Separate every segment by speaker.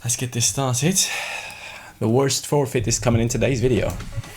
Speaker 1: Let's get this started. The worst forfeit is coming in today's video.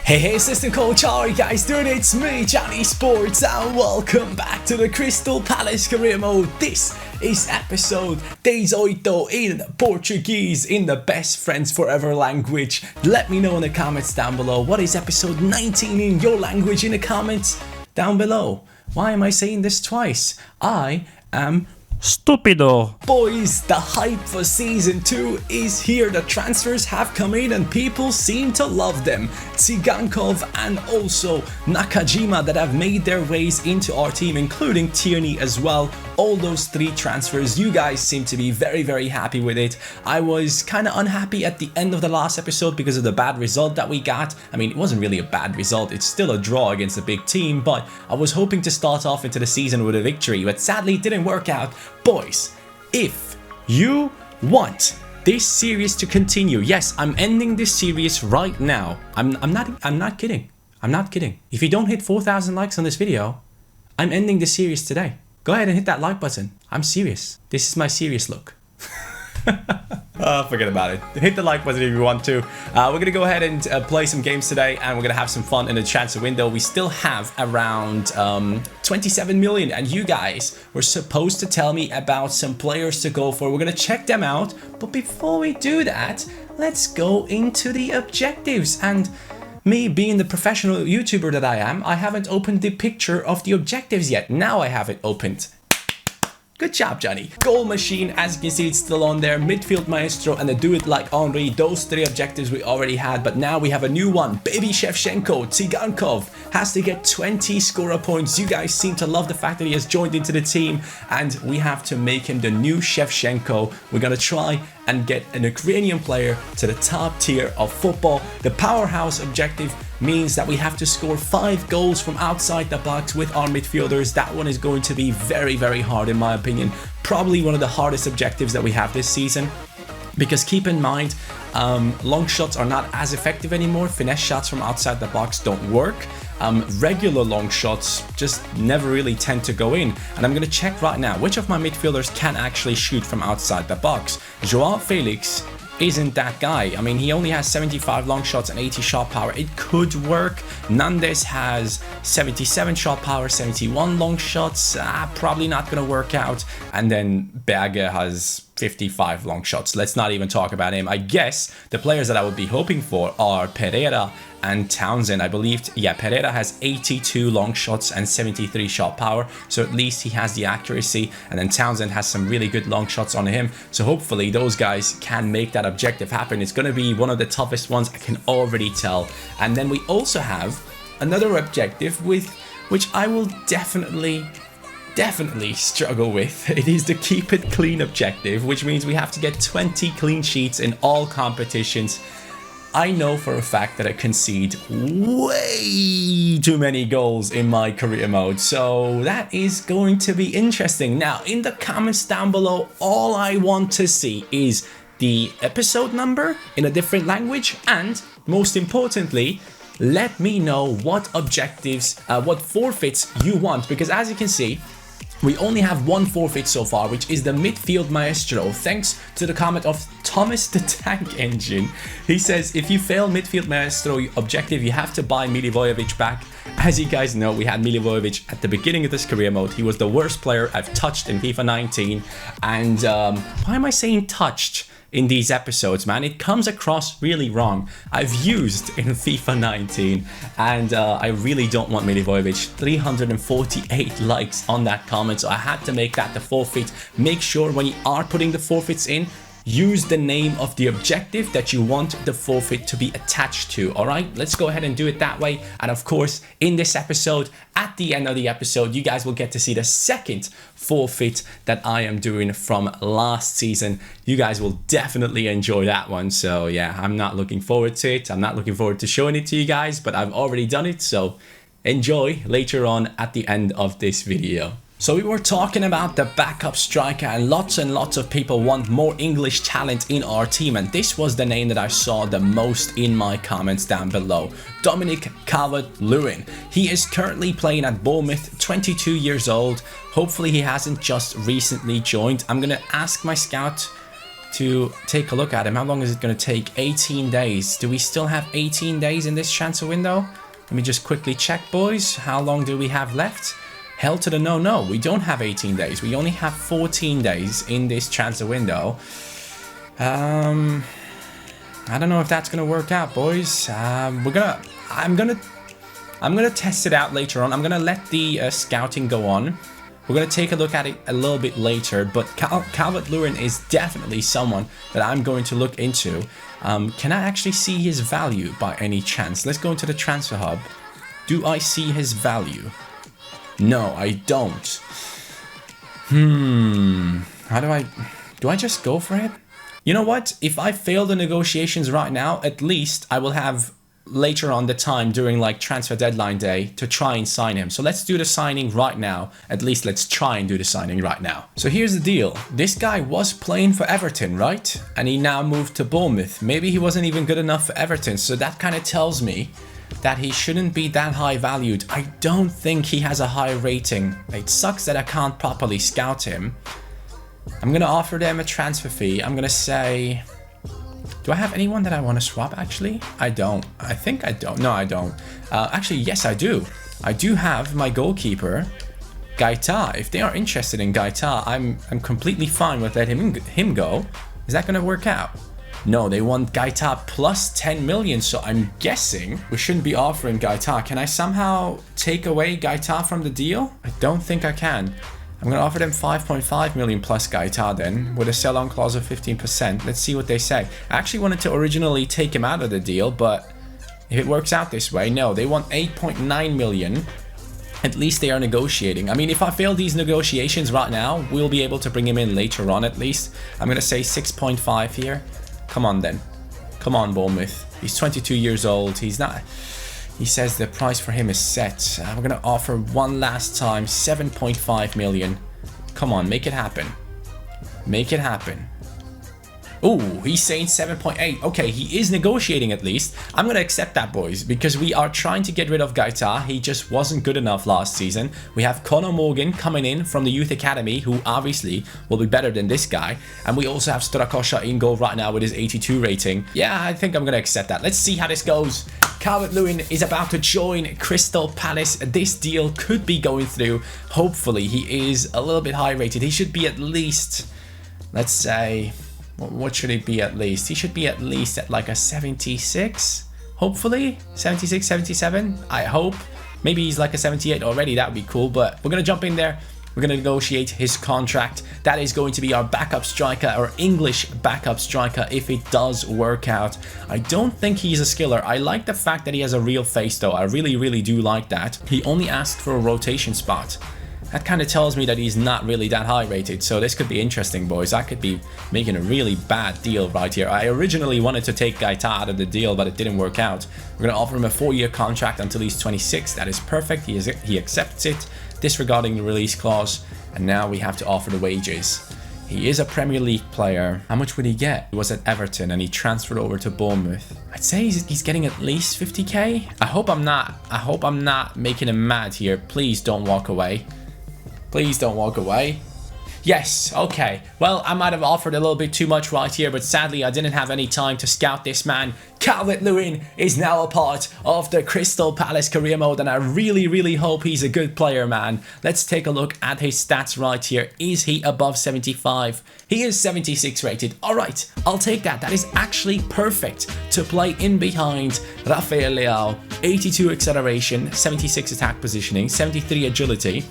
Speaker 1: Hey, assistant coach, how are you guys doing? It's me, CaniSports, and welcome back to the Crystal Palace career mode. This is episode 18 in Portuguese, in the best friends forever language. Let me know in the comments down below, what is episode 19 in your language in the comments down below. Why am I saying this twice? I am Stupido. Boys, the hype for season 2 is here. The transfers have come in and people seem to love them. Tsigankov and also Nakajima that have made their ways into our team, including Tierney as well. All those 3 transfers, you guys seem to be very happy with it. I was kind of unhappy at the end of the last episode because of the bad result that we got. I mean, it wasn't really a bad result. It's still a draw against a big team, but I was hoping to start off into the season with a victory, but sadly it didn't work out. Boys, if you want this series to continue, yes, I'm ending this series right now. I'm not kidding. I'm not kidding. If you don't hit 4,000 likes on this video, I'm ending the series today. Go ahead and hit that like button. I'm serious. This is my serious look. Forget about it. Hit the like button if you want to. We're gonna go ahead and play some games today, and we're gonna have some fun in the transfer window. We still have around 27 million, and you guys were supposed to tell me about some players to go for. We're gonna check them out, but before we do that, let's go into the objectives. And me being the professional YouTuber that I am, I haven't opened the picture of the objectives yet. Now I have it opened. Good job, Johnny. Goal machine, as you can see, it's still on there. Midfield maestro and the do it like Henry. Those 3 objectives we already had, but now we have a new one. Baby Shevchenko, Tsigankov has to get 20 scorer points. You guys seem to love the fact that he has joined into the team, and we have to make him the new Shevchenko. We're gonna try and get an Ukrainian player to the top tier of football. The powerhouse objective means that we have to score 5 goals from outside the box with our midfielders. That one is going to be very hard in my opinion. Probably one of the hardest objectives that we have this season, because keep in mind, long shots are not as effective anymore. Finesse shots from outside the box don't work. Regular long shots just never really tend to go in. And I'm going to check right now which of my midfielders can actually shoot from outside the box. Joao Felix isn't that guy. I mean, he only has 75 long shots and 80 shot power. It could work. Nandes has 77 shot power, 71 long shots. Probably not gonna work out. And then Berger has 55 long shots. Let's not even talk about him. I guess the players that I would be hoping for are Pereira and Townsend. I believe, yeah, Pereira has 82 long shots and 73 shot power, so at least he has the accuracy, and then Townsend has some really good long shots on him, so hopefully those guys can make that objective happen. It's going to be one of the toughest ones, I can already tell. And then we also have another objective which I will definitely struggle with. It is the keep it clean objective, which means we have to get 20 clean sheets in all competitions. I know for a fact that I concede way too many goals in my career mode, so that is going to be interesting. Now, in the comments down below, all I want to see is the episode number in a different language, and most importantly, let me know what objectives, what forfeits you want, because as you can see, we only have 1 forfeit so far, which is the midfield maestro. Thanks to the comment of Thomas the Tank Engine. He says, if you fail midfield maestro objective, you have to buy Milivojevic back. As you guys know, we had Milivojevic at the beginning of this career mode. He was the worst player I've touched in FIFA 19. And why am I saying touched in these episodes, man? It comes across really wrong. I've used in FIFA 19, and I really don't want Milivojevic. 348 likes on that comment, so I had to make that the forfeit. Make sure when you are putting the forfeits in, use the name of the objective that you want the forfeit to be attached to. All right, let's go ahead and do it that way. And of course, in this episode, at the end of the episode, you guys will get to see the second forfeit that I am doing from last season. You guys will definitely enjoy that one. So yeah, I'm not looking forward to it. I'm not looking forward to showing it to you guys, but I've already done it. So enjoy later on at the end of this video. So we were talking about the backup striker, and lots of people want more English talent in our team, and this was the name that I saw the most in my comments down below. Dominic Calvert-Lewin. He is currently playing at Bournemouth, 22 years old. Hopefully he hasn't just recently joined. I'm gonna ask my scout to take a look at him. How long is it going to take? 18 days. Do we still have 18 days in this transfer window? Let me just quickly check, boys. How long do we have left? Hell to the no, no. We don't have 18 days. We only have 14 days in this transfer window. I don't know if that's gonna work out, boys. I'm gonna test it out later on. I'm gonna let the scouting go on. We're gonna take a look at it a little bit later, but Calvert-Lewin is definitely someone that I'm going to look into. Can I actually see his value by any chance? Let's go into the transfer hub. Do I see his value? No, I don't. Do I just go for it? You know what? If I fail the negotiations right now, at least I will have later on the time during like transfer deadline day to try and sign him. So let's do the signing right now. At least let's try and do the signing right now. So here's the deal. This guy was playing for Everton, right? And he now moved to Bournemouth. Maybe he wasn't even good enough for Everton. So that kind of tells me that he shouldn't be that high valued. I don't think he has a high rating. It sucks that I can't properly scout him. I'm going to offer them a transfer fee. I'm going to say... Do I have anyone that I want to swap, actually? I don't. I think I don't. No, I don't. Actually, yes, I do. I do have my goalkeeper, Gaeta. If they are interested in Gaeta, I'm completely fine with letting him go. Is that going to work out? No, they want Gaeta plus 10 million, so I'm guessing we shouldn't be offering Gaeta. Can I somehow take away Gaeta from the deal? I don't think I can. I'm going to offer them 5.5 million plus Gaeta then, with a sell-on clause of 15%. Let's see what they say. I actually wanted to originally take him out of the deal, but if it works out this way, no. They want 8.9 million. At least they are negotiating. I mean, if I fail these negotiations right now, we'll be able to bring him in later on at least. I'm going to say 6.5 here. Come on then. Come on, Bournemouth. He's 22 years old. He's not... He says the price for him is set. I'm going to offer one last time 7.5 million. Come on, make it happen. Make it happen. Oh, he's saying 7.8. Okay, he is negotiating at least. I'm going to accept that, boys, because we are trying to get rid of Gaeta. He just wasn't good enough last season. We have Conor Morgan coming in from the Youth Academy, who obviously will be better than this guy. And we also have Storakosha in goal right now with his 82 rating. Yeah, I think I'm going to accept that. Let's see how this goes. Calvert-Lewin is about to join Crystal Palace. This deal could be going through. Hopefully, he is a little bit high rated. He should be at least, let's say... What should he be at least? He should be at least at like a 76, hopefully. 76, 77, I hope. Maybe he's like a 78 already, that would be cool. But we're going to jump in there. We're going to negotiate his contract. That is going to be our backup striker, or English backup striker, if it does work out. I don't think he's a skiller. I like the fact that he has a real face, though. I really, really do like that. He only asked for a rotation spot. That kind of tells me that he's not really that high rated. So this could be interesting, boys. I could be making a really bad deal right here. I originally wanted to take Gaeta out of the deal, but it didn't work out. We're going to offer him a 4-year contract until he's 26. That is perfect. He accepts it, disregarding the release clause. And now we have to offer the wages. He is a Premier League player. How much would he get? He was at Everton and he transferred over to Bournemouth. I'd say he's getting at least 50k. I hope I'm not making him mad here. Please don't walk away. Please don't walk away. Yes, okay. Well, I might have offered a little bit too much right here, but sadly I didn't have any time to scout this man. Calvert-Lewin is now a part of the Crystal Palace career mode, and I really, really hope he's a good player, man. Let's take a look at his stats right here. Is he above 75? He is 76 rated. All right, I'll take that. That is actually perfect to play in behind Rafael Leao. 82 acceleration, 76 attack positioning, 73 agility.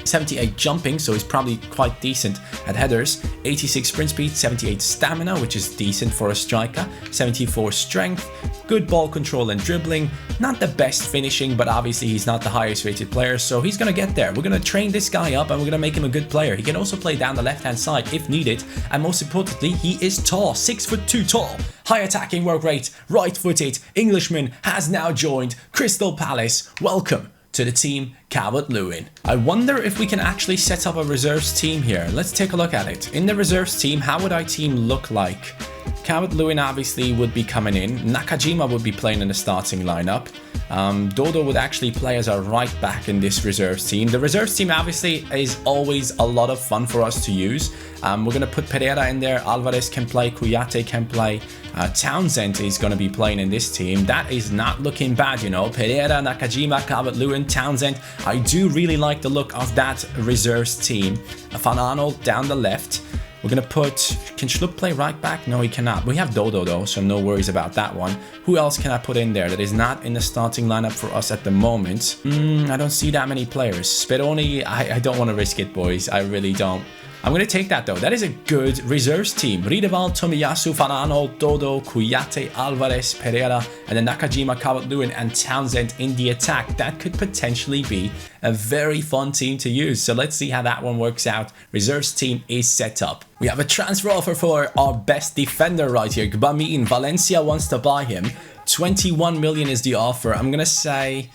Speaker 1: 78 jumping, so he's probably quite decent at headers. 86 sprint speed, 78 stamina, which is decent for a striker. 74 strength, good ball control and dribbling. Not the best finishing, but obviously he's not the highest rated player, so he's gonna get there. We're gonna train this guy up and we're gonna make him a good player. He can also play down the left-hand side if needed, and most importantly, he is tall, 6'2" tall. High attacking work rate, right-footed Englishman has now joined Crystal Palace. Welcome to the team, Calvert-Lewin. I wonder if we can actually set up a reserves team here. Let's take a look at it. In the reserves team, how would our team look like? Calvert-Lewin obviously would be coming in. Nakajima would be playing in the starting lineup. Dodo would actually play as a right back in this reserves team. The reserves team obviously is always a lot of fun for us to use. We're going to put Pereira in there. Alvarez can play. Kouyaté can play. Townsend is going to be playing in this team. That is not looking bad, you know. Pereira, Nakajima, Calvert-Lewin, Townsend. I do really like the look of that reserves team. Van Arnold down the left. We're going to put... Can Schlupp play right back? No, he cannot. We have Dodo, though, so no worries about that one. Who else can I put in there that is not in the starting lineup for us at the moment? I don't see that many players. Speroni, I don't want to risk it, boys. I really don't. I'm going to take that, though. That is a good reserves team. Riedewald, Tomiyasu, Van Arnold, Dodo, Kouyaté, Alvarez, Pereira, and then Nakajima, Calvert-Lewin, and Townsend in the attack. That could potentially be a very fun team to use. So let's see how that one works out. Reserves team is set up. We have a transfer offer for our best defender right here. Gbamin, Valencia wants to buy him. 21 million is the offer. I'm going to say...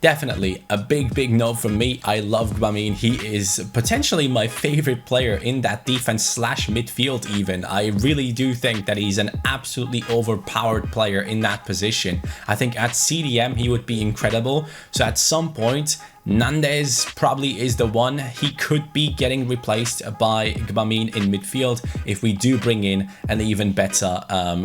Speaker 1: definitely a big no from me. I love Gbamin. He is potentially my favorite player in that defense slash midfield even. I really do think that he's an absolutely overpowered player in that position. I think at CDM he would be incredible. So at some point Nandez probably is the one. He could be getting replaced by Gbamin in midfield if we do bring in an even better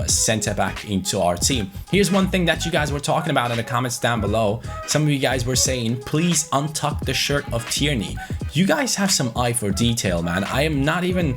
Speaker 1: centre back into our team. Here's one thing that you guys were talking about in the comments down below. Some of you guys were saying, please untuck the shirt of Tierney. You guys have some eye for detail, man. I'm not even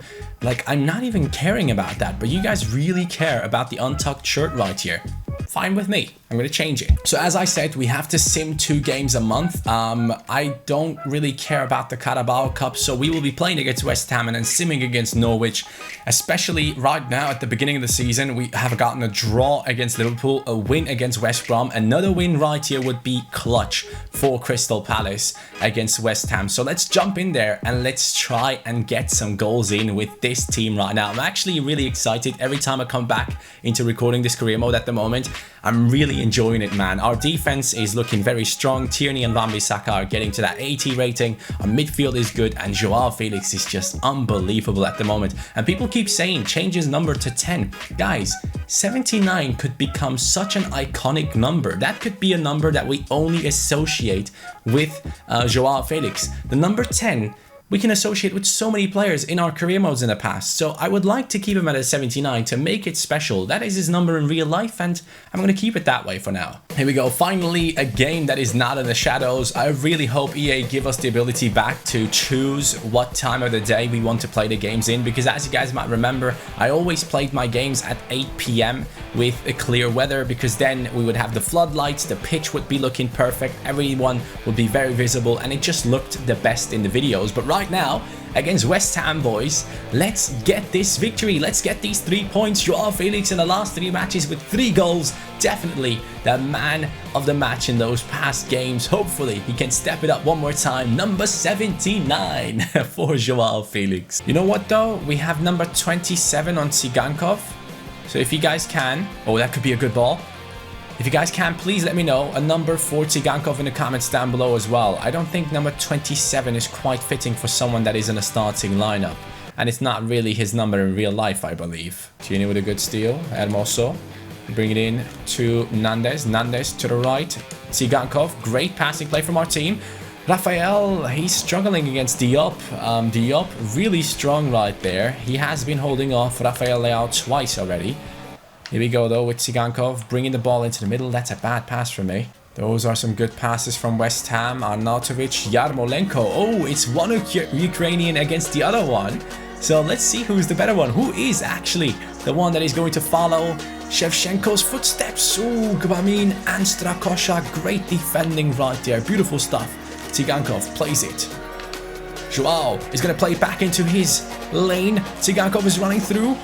Speaker 1: caring about that, but you guys really care about the untucked shirt right here. Fine with me. I'm going to change it. So as I said, we have to sim 2 games a month. I don't really care about the Carabao Cup, so we will be playing against West Ham and then simming against Norwich. Especially right now at the beginning of the season, we have gotten a draw against Liverpool, a win against West Brom. Another win right here would be clutch for Crystal Palace against West Ham. So let's jump in there and let's try and get some goals in with this team right now. I'm actually really excited every time I come back into recording this career mode at the moment. I'm really enjoying it, man. Our defense is looking very strong. Tierney and Wan-Bissaka are getting to that 80 rating. Our midfield is good, and Joao Felix is just unbelievable at the moment. And people keep saying change his number to 10. Guys, 79 could become such an iconic number. That could be a number that we only associate with Joao Felix. The number 10 we can associate with so many players in our career modes in the past. So I would like to keep him at a 79 to make it special. That is his number in real life, and I'm going to keep it that way for now. Here we go. Finally, a game that is not in the shadows. I really hope EA give us the ability back to choose what time of the day we want to play the games in, because as you guys might remember, I always played my games at 8 PM with a clear weather, because then we would have the floodlights, the pitch would be looking perfect, everyone would be very visible, and it just looked the best in the videos. But right now, against West Ham, boys, let's get this victory. Let's get these 3 points. Joao Felix in the last 3 matches with 3 goals. Definitely the man of the match in those past games. Hopefully, he can step it up one more time. Number 79 for Joao Felix. You know what, though? We have number 27 on Tsigankov. So if you guys can... Oh, that could be a good ball. If you guys can, please let me know a number for Tsigankov in the comments down below as well. I don't think number 27 is quite fitting for someone that is in a starting lineup. And it's not really his number in real life, I believe. Tierney with a good steal. Hermoso. Bring it in to Nandez. Nandez to the right. Tsigankov. Great passing play from our team. Rafael, he's struggling against Diop. Diop really strong right there. He has been holding off Rafael Leao twice already. Here we go, though, with Tsigankov bringing the ball into the middle. That's a bad pass for me. Those are some good passes from West Ham. Arnautovic, Yarmolenko. Oh, it's one Ukrainian against the other one. So let's see who's the better one. Who is actually the one that is going to follow Shevchenko's footsteps? Oh, Gbamin and Strakosha. Great defending right there. Beautiful stuff. Tsigankov plays it. Joao is going to play back into his lane. Tsigankov is running through.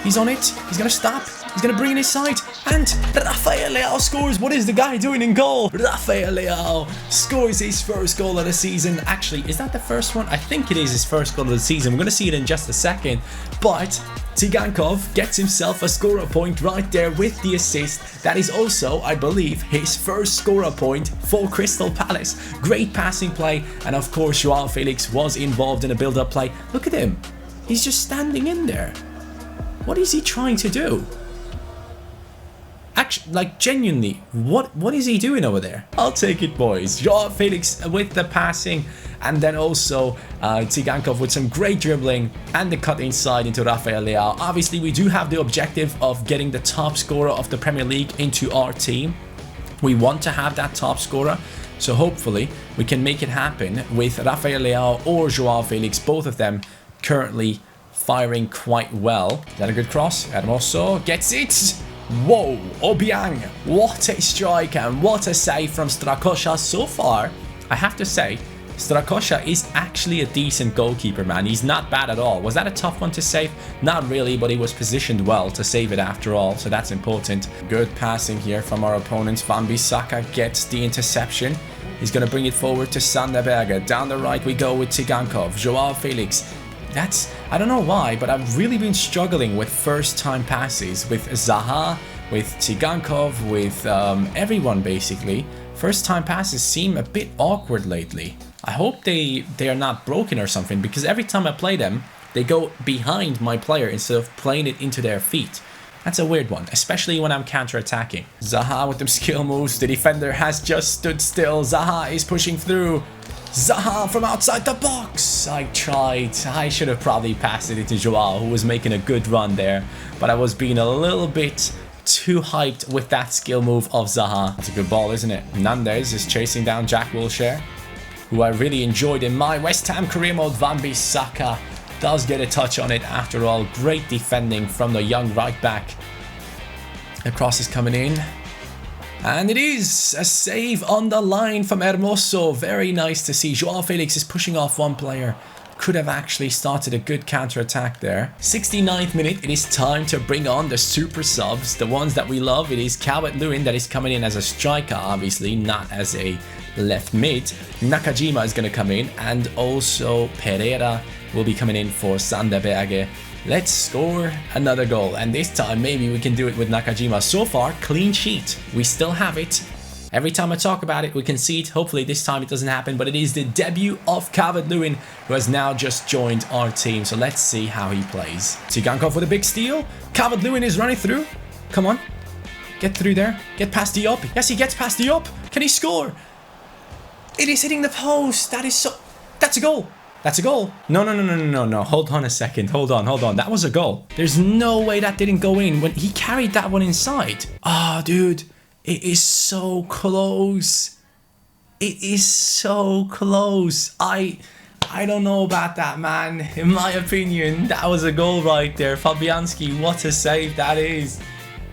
Speaker 1: He's on it. He's going to stop. He's going to bring in his side. And Rafael Leao scores. What is the guy doing in goal? Rafael Leao scores his first goal of the season. Actually, is that the first one? I think it is his first goal of the season. We're going to see it in just a second. But Tsigankov gets himself a scorer point right there with the assist. That is also, I believe, his first scorer point for Crystal Palace. Great passing play. And of course, Joao Felix was involved in a build-up play. Look at him. He's just standing in there. What is he trying to do? Actually, like, genuinely, what is he doing over there? I'll take it, boys. Joao Felix with the passing, and then also Tsigankov with some great dribbling and the cut inside into Rafael Leao. Obviously, we do have the objective of getting the top scorer of the Premier League into our team. We want to have that top scorer, so hopefully we can make it happen with Rafael Leao or Joao Felix, both of them currently firing quite well. Is that a good cross? Hermoso gets it. Whoa, Obiang, what a strike and what a save from Strakosha so far. I have to say, Strakosha is actually a decent goalkeeper, man. He's not bad at all. Was that a tough one to save? Not really, but he was positioned well to save it after all, so that's important. Good passing here from our opponents. Wan-Bissaka gets the interception. He's going to bring it forward to Sander Berge. Down the right we go with Tsigankov. Joao Felix. I don't know why, but I've really been struggling with first-time passes. With Zaha, with Tsigankov, with everyone basically. First-time passes seem a bit awkward lately. I hope they are not broken or something, because every time I play them, they go behind my player instead of playing it into their feet. That's a weird one, especially when I'm counter-attacking. Zaha with them skill moves. The defender has just stood still. Zaha is pushing through. Zaha from outside the box. I tried. I should have probably passed it into Joao, who was making a good run there. But I was being a little bit too hyped with that skill move of Zaha. That's a good ball, isn't it? Nandez is chasing down Jack Wilshere, who I really enjoyed in my West Ham career mode. Wan-Bissaka does get a touch on it after all. Great defending from the young right back. The cross is coming in. And it is a save on the line from Hermoso. Very nice to see. Joao Felix is pushing off one player. Could have actually started a good counter-attack there. 69th minute. It is time to bring on the super subs. The ones that we love. It is Calvert-Lewin that is coming in as a striker, obviously, not as a left mid. Nakajima is going to come in. And also Pereira will be coming in for Sander Berge. Let's score another goal, and this time maybe we can do it with Nakajima. So far, clean sheet. We still have it. Every time I talk about it, we concede. Hopefully this time it doesn't happen, but it is the debut of Calvert-Lewin, who has now just joined our team. So let's see how he plays. Tsigankov with a big steal. Calvert-Lewin is running through. Come on. Get through there. Get past Diop. Yes, he gets past Diop. Can he score? It is hitting the post. That's a goal. That's a goal. No. Hold on a second. Hold on. That was a goal. There's no way that didn't go in when he carried that one inside. Ah, dude. It is so close. It is so close. I don't know about that, man. In my opinion, that was a goal right there. Fabianski, what a save that is.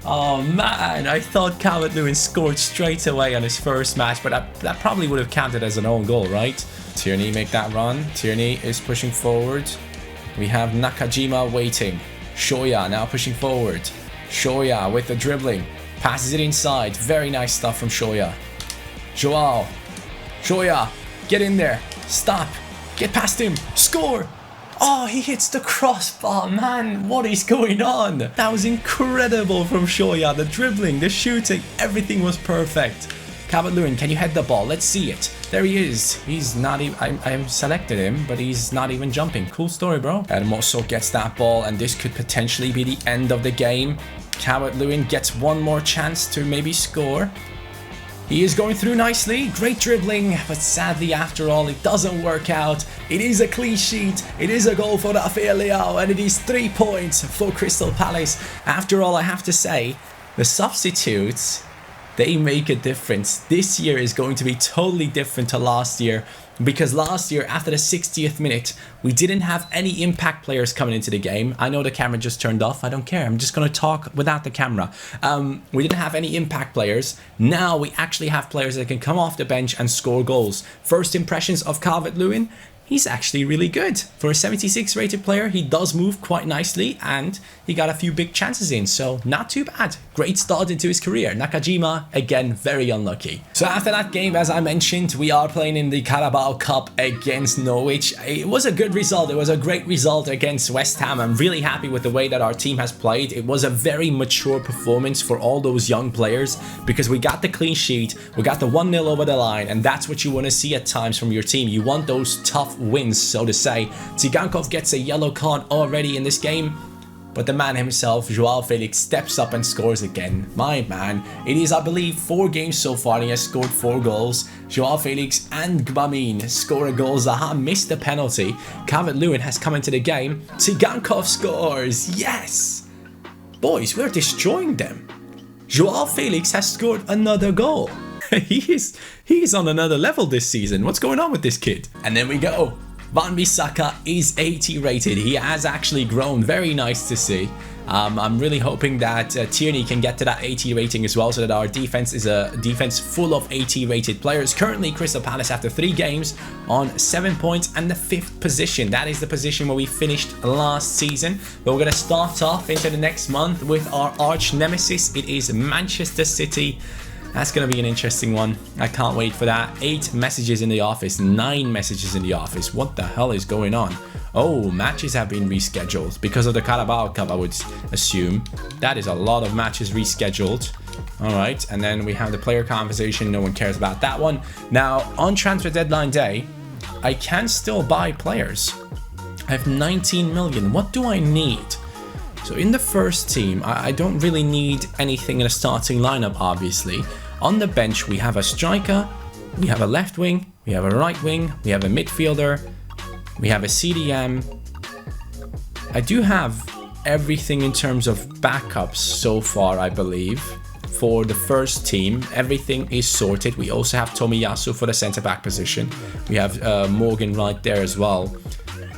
Speaker 1: Oh, man. I thought Calvert-Lewin scored straight away on his first match, but that probably would have counted as an own goal, right? Tierney make that run. Tierney is pushing forward. We have Nakajima waiting. Shoya now pushing forward. Shoya with the dribbling. Passes it inside. Very nice stuff from Shoya. Joao. Shoya. Get in there. Stop. Get past him. Score. Oh, he hits the crossbar, man. What is going on? That was incredible from Shoya. The dribbling, the shooting, everything was perfect. Calvert-Lewin, can you head the ball? Let's see it. There he is. He's not even... I selected him, but he's not even jumping. Cool story, bro. Hermoso gets that ball, and this could potentially be the end of the game. Calvert-Lewin gets one more chance to maybe score. He is going through nicely. Great dribbling, but sadly, after all, it doesn't work out. It is a clean sheet. It is a goal for Rafael Leao, and it is 3 points for Crystal Palace. After all, I have to say, the substitutes... they make a difference. This year is going to be totally different to last year, because last year, after the 60th minute, we didn't have any impact players coming into the game. I know the camera just turned off. I don't care. I'm just going to talk without the camera. We didn't have any impact players. Now we actually have players that can come off the bench and score goals. First impressions of Calvert-Lewin. He's actually really good. For a 76 rated player, he does move quite nicely, and he got a few big chances in, so not too bad. Great start into his career. Nakajima, again, very unlucky. So after that game, as I mentioned, we are playing in the Carabao Cup against Norwich. It was a good result. It was a great result against West Ham. I'm really happy with the way that our team has played. It was a very mature performance for all those young players, because we got the clean sheet, we got the 1-0 over the line, and that's what you want to see at times from your team. You want those tough wins, so to say. Tsigankov gets a yellow card already in this game. but the man himself, Joao Felix, steps up and scores again. My man, it is, I believe, 4 games so far and he has scored 4 goals. Joao Felix and Gbamin score a goal. Zaha missed the penalty. Calvert-Lewin has come into the game. Tsigankov scores. Yes! Boys, we're destroying them. Joao Felix has scored another goal. He is on another level this season. What's going on with this kid? And then we go. Wan-Bissaka is 80 rated. He has actually grown. Very nice to see. I'm really hoping that Tierney can get to that 80 rating as well, so that our defense is a defense full of 80 rated players. Currently, Crystal Palace, after 3 games, on 7 points and the 5th position. That is the position where we finished last season. But we're going to start off into the next month with our arch nemesis. It is Manchester City. That's going to be an interesting one. I can't wait for that. 8 messages in the office, 9 messages in the office. What the hell is going on? Oh, matches have been rescheduled because of the Carabao Cup, I would assume. That is a lot of matches rescheduled. All right, and then we have the player conversation. No one cares about that one. Now, on transfer deadline day, I can still buy players. I have 19 million. What do I need? So in the first team, I don't really need anything in a starting lineup, obviously. On the bench, we have a striker, we have a left wing, we have a right wing, we have a midfielder, we have a CDM. I do have everything in terms of backups so far, I believe. For the first team, everything is sorted. We also have Tomiyasu for the centre-back position. We have Morgan right there as well.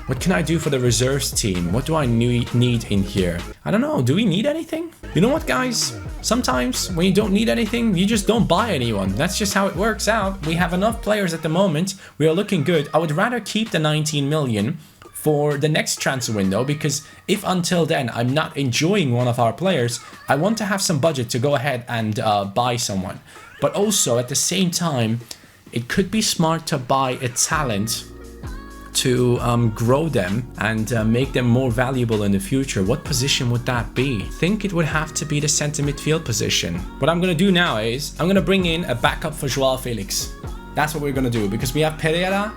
Speaker 1: What can I do for the reserves team? What do I need in here? I don't know. Do we need anything? You know what, guys? Sometimes when you don't need anything, you just don't buy anyone. That's just how it works out. We have enough players at the moment. We are looking good. I would rather keep the 19 million for the next transfer window, because if until then I'm not enjoying one of our players, I want to have some budget to go ahead and buy someone. But also at the same time, it could be smart to buy a talent to grow them and make them more valuable in the future. What position would that be? I think it would have to be the center midfield position. What I'm going to do now is I'm going to bring in a backup for Joao Felix. That's what we're going to do, because we have Pereira,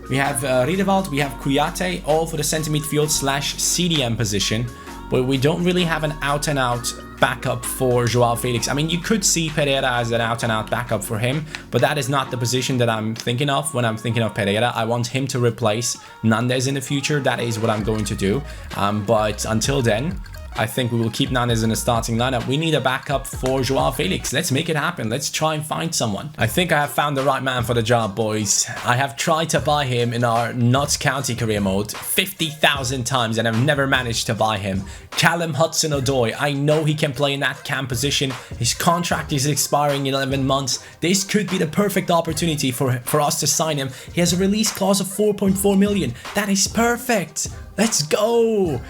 Speaker 1: we have Riedewald, we have Kouyaté, all for the center midfield / CDM position, but we don't really have an out-and-out backup for Joao Felix. I mean, you could see Pereira as an out-and-out backup for him, but that is not the position that I'm thinking of when I'm thinking of Pereira. I want him to replace Nandes in the future. That is what I'm going to do. But until then, I think we will keep Nandes in the starting lineup. We need a backup for Joao Felix. Let's make it happen. Let's try and find someone. I think I have found the right man for the job, boys. I have tried to buy him in our Notts County career mode 50,000 times and I've never managed to buy him. Callum Hudson-Odoi. I know he can play in that cam position. His contract is expiring in 11 months. This could be the perfect opportunity for us to sign him. He has a release clause of 4.4 million. That is perfect. Let's go.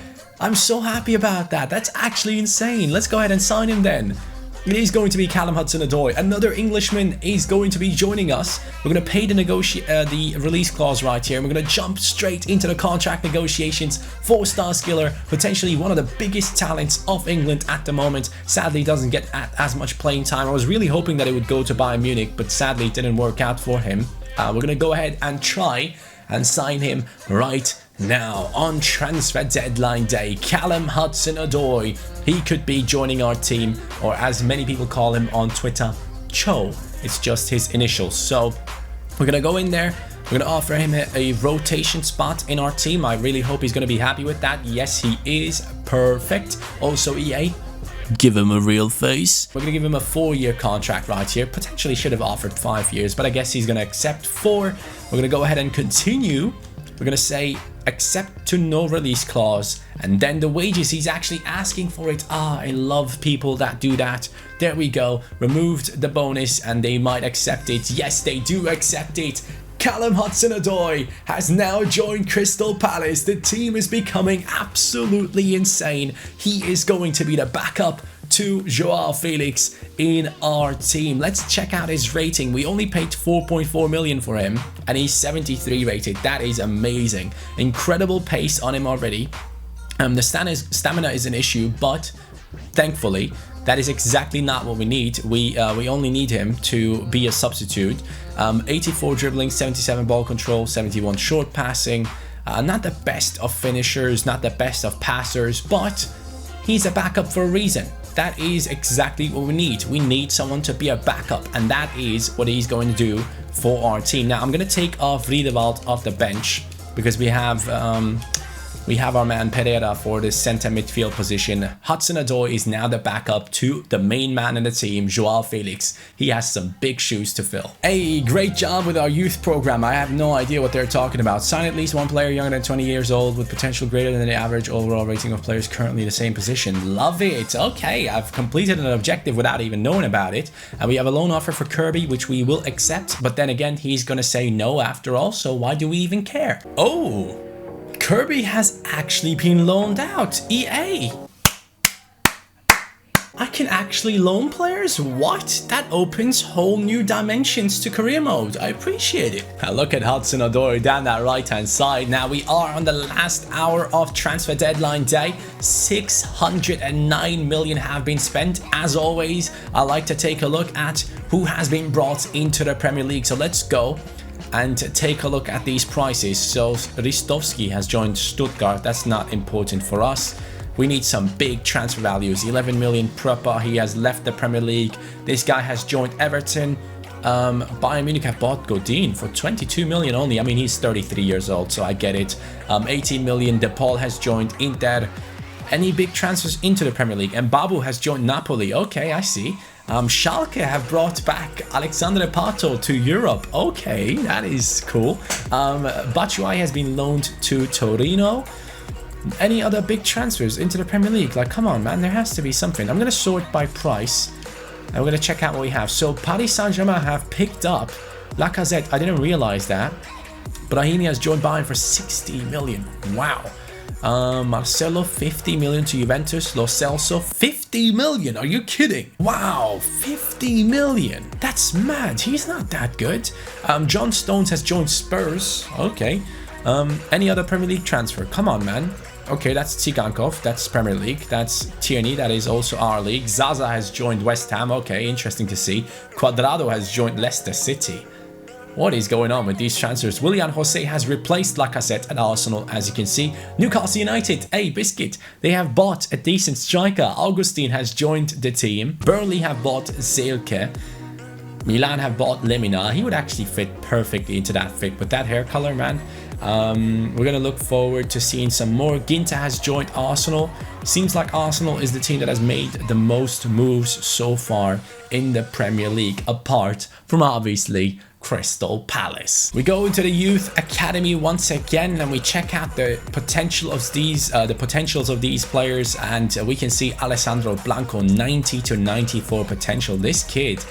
Speaker 1: I'm so happy about that. That's actually insane. Let's go ahead and sign him then. It is going to be Callum Hudson-Odoi. Another Englishman is going to be joining us. We're going to pay the release clause right here. And we're going to jump straight into the contract negotiations. 4-star skiller, potentially one of the biggest talents of England at the moment. Sadly, doesn't get as much playing time. I was really hoping that it would go to Bayern Munich, but sadly it didn't work out for him. We're going to go ahead and try and sign him right now on transfer deadline day. Callum Hudson-Odoi. He could be joining our team, or as many people call him on Twitter, Cho. It's just his initials. So we're gonna go in there. We're gonna offer him a rotation spot in our team. I really hope he's gonna be happy with that. Yes, he is. Perfect. Also, EA, give him a real face. We're gonna give him a 4-year contract right here. Potentially should have offered 5 years, but I guess he's gonna accept 4. We're gonna go ahead and continue. We're gonna say accept to no release clause, and then the wages, he's actually asking for it. I love people that do that. There we go. Removed the bonus and they might accept it. Yes, they do accept it. Callum Hudson-Odoi has now joined Crystal Palace. The team is becoming absolutely insane. He is going to be the backup to Joao Felix in our team. Let's check out his rating. We only paid 4.4 million for him and he's 73 rated. That is amazing. Incredible pace on him already. The stamina is an issue, but thankfully that is exactly not what we need. We only need him to be a substitute. 84 dribbling, 77 ball control, 71 short passing. Not the best of finishers, not the best of passers, but He's a backup for a reason. That is exactly what we need. We need someone to be a backup, and that is what he's going to do for our team. Now, I'm going to take off Riedewald off the bench because we have our man Pereira for the center midfield position. Hudson-Odoi is now the backup to the main man in the team, Joao Felix. He has some big shoes to fill. Hey, great job with our youth program. I have no idea what they're talking about. Sign at least one player younger than 20 years old with potential greater than the average overall rating of players currently in the same position. Love it. Okay, I've completed an objective without even knowing about it. And we have a loan offer for Kirby, which we will accept. But then again, he's going to say no after all. So why do we even care? Oh, Kirby has actually been loaned out. EA. I can actually loan players? What? That opens whole new dimensions to career mode. I appreciate it. Now look at Hudson-Odoi down that right-hand side. Now we are on the last hour of transfer deadline day. 609 million have been spent. As always, I like to take a look at who has been brought into the Premier League. So let's go and take a look at these prices. So Ristovski has joined Stuttgart. That's not important for us. We need some big transfer values. 11 million Pröpa. He has left the Premier League. This guy has joined Everton. Bayern Munich have bought Godin for 22 million only. I mean, he's 33 years old, so I get it. 18 million. De Paul has joined Inter. Any big transfers into the Premier League? And Babu has joined Napoli. Okay, I see. Schalke have brought back Alexandre Pato to Europe. Okay, that is cool. Batshuayi has been loaned to Torino. Any other big transfers into the Premier League? Like, come on, man, there has to be something. I'm going to sort by price. And we're going to check out what we have. So, Paris Saint-Germain have picked up Lacazette. I didn't realize that. Brahimi has joined Bayern for 60 million. Wow. Marcelo, 50 million to Juventus. Lo Celso, 50 million. Are you kidding? Wow, 50 million. That's mad. He's not that good. John Stones has joined Spurs. Okay. Any other Premier League transfer? Come on, man. Okay, that's Tsigankov. That's Premier League. That's Tierney. That is also our league. Zaza has joined West Ham. Okay, interesting to see. Cuadrado has joined Leicester City. What is going on with these transfers? Willian Jose has replaced Lacazette at Arsenal, as you can see. Newcastle United, hey, Biscuit, they have bought a decent striker. Augustine has joined the team. Burnley have bought Zelke. Milan have bought Lemina. He would actually fit perfectly into that fit with that hair color, man. We're going to look forward to seeing some more. Ginter has joined Arsenal. Seems like Arsenal is the team that has made the most moves so far in the Premier League, apart from obviously Crystal Palace. We go into the youth academy once again and we check out the potentials of these players, and we can see Alessandro Blanco 90 to 94 potential. This kid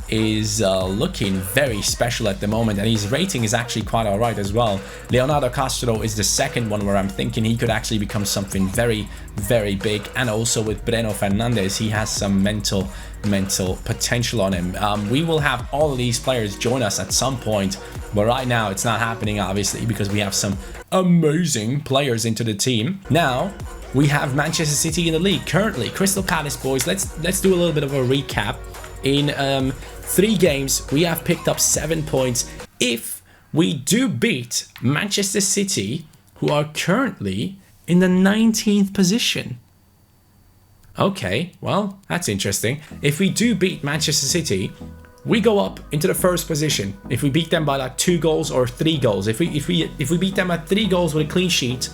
Speaker 1: is looking very special at the moment, and his rating is actually quite all right as well. Leonardo Castro is the second one where I'm thinking he could actually become something very, very big. And also with Breno Fernandes, he has some mental potential on him. We will have all of these players join us at some point, but right now it's not happening, obviously, because we have some amazing players into the team. Now we have Manchester City in the league currently. Crystal Palace, boys, let's do a little bit of a recap. In 3 games we have picked up 7 points. If we do beat Manchester City, who are currently in the 19th position. Okay, well, that's interesting. If we do beat Manchester City, we go up into the first position. If we beat them by like 2 goals or 3 goals, if we beat them at 3 goals with a clean sheet,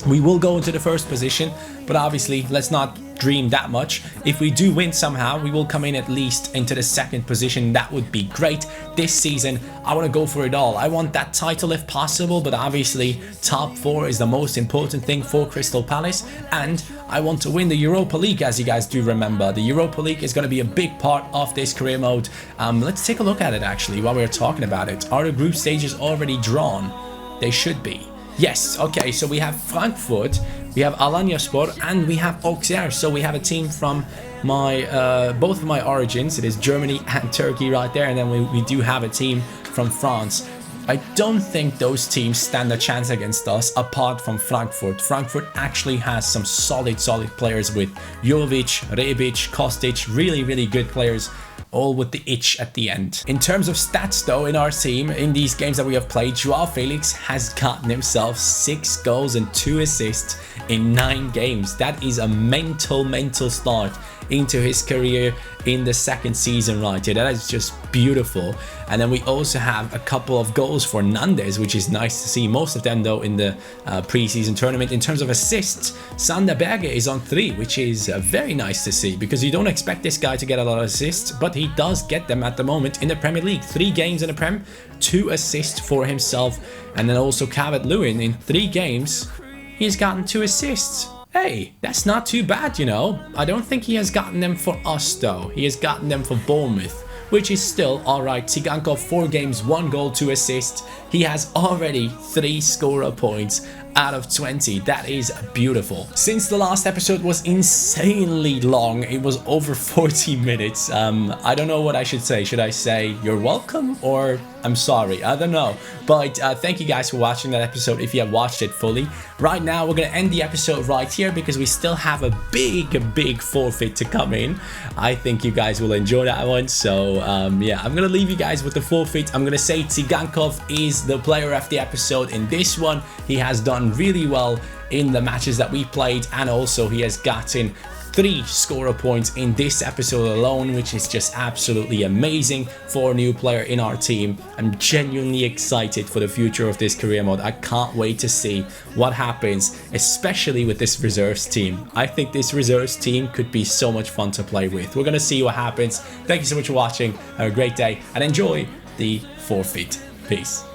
Speaker 1: we will go into the first position. But obviously, let's not dream that much. If we do win somehow, we will come in at least into the 2nd position. That would be great. This season, I want to go for it all. I want that title if possible, but obviously top 4 is the most important thing for Crystal Palace, and I want to win the Europa League, as you guys do remember. The Europa League is going to be a big part of this career mode. Let's take a look at it actually while we're talking about it. Are the group stages already drawn? They should be. Yes, okay, so we have Frankfurt, we have Alanyaspor, and we have Auxerre. So we have a team from my both of my origins. It is Germany and Turkey right there, and then we do have a team from France. I don't think those teams stand a chance against us apart from Frankfurt. Frankfurt actually has some solid players with Jovic, Rebic, Kostic, really good players. all with the itch at the end. In terms of stats though, in our team, in these games that we have played, Joao Felix has gotten himself 6 goals and 2 assists in 9 games. That is a mental start into his career in the second season right here. That is just beautiful. And then we also have a couple of goals for Nandes, which is nice to see. Most of them though in the preseason tournament. In terms of assists, Sander Berge is on 3, which is very nice to see, because you don't expect this guy to get a lot of assists, but he does get them at the moment in the Premier League. 3 games in the Prem, 2 assists for himself. And then also Calvert-Lewin in 3 games, he's gotten 2 assists. Hey, that's not too bad, you know. I don't think he has gotten them for us though. He has gotten them for Bournemouth, which is still alright. Tsigankov, 4 games, 1 goal, 2 assists. He has already 3 scorer points out of 20. That is beautiful. Since the last episode was insanely long, it was over 40 minutes. I don't know what I should say. Should I say you're welcome or I'm sorry? I don't know. But thank you guys for watching that episode if you have watched it fully. Right now, we're going to end the episode right here because we still have a big forfeit to come in. I think you guys will enjoy that one. So yeah, I'm going to leave you guys with the forfeit. I'm going to say Tsigankov is the player of the episode in this one. He has done really well in the matches that we played, and also he has gotten 3 scorer points in this episode alone, which is just absolutely amazing for a new player in our team. I'm genuinely excited for the future of this career mode. I can't wait to see what happens, especially with this reserves team. I think this reserves team could be so much fun to play with. We're gonna see what happens. Thank you so much for watching. Have a great day and enjoy the forfeit. Peace.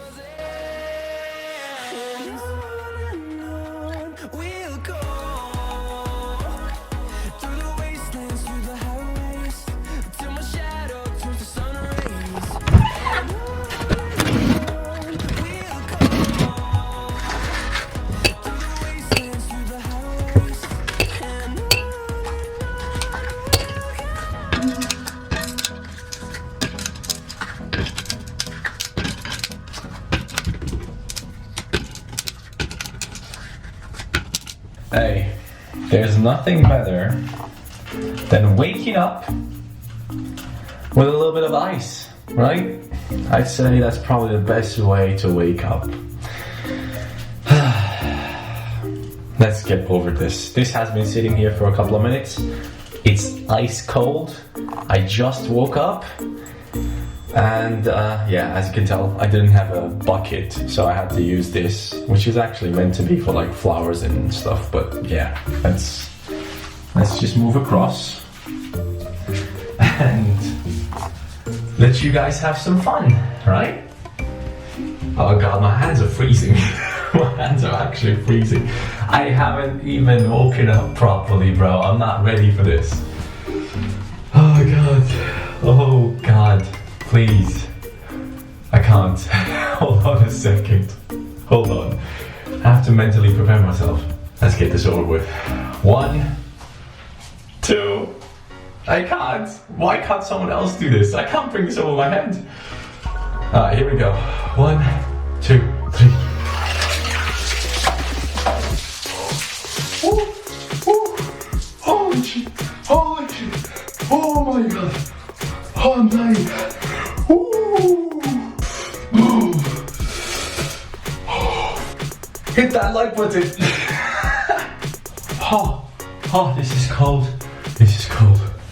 Speaker 1: Hey, there's nothing better than waking up with a little bit of ice, right? I'd say that's probably the best way to wake up. Let's get over this. This has been sitting here for a couple of minutes. It's ice cold. I just woke up. And yeah, as you can tell, I didn't have a bucket, so I had to use this, which is actually meant to be for like flowers and stuff. But yeah, let's just move across and let you guys have some fun, right? Oh god, my hands are freezing. My hands are actually freezing. I haven't even woken up properly, bro. I'm not ready for this. Oh god. Oh god. Please. I can't. Hold on a second. Hold on. I have to mentally prepare myself. Let's get this over with. 1, 2. I can't. Why can't someone else do this? I can't bring this over my head. Alright, here we go. 1, 2, 3. Ooh, ooh. Holy shit. Holy shit. Oh my god. Oh nice. Hit that like button. Oh, this is cold.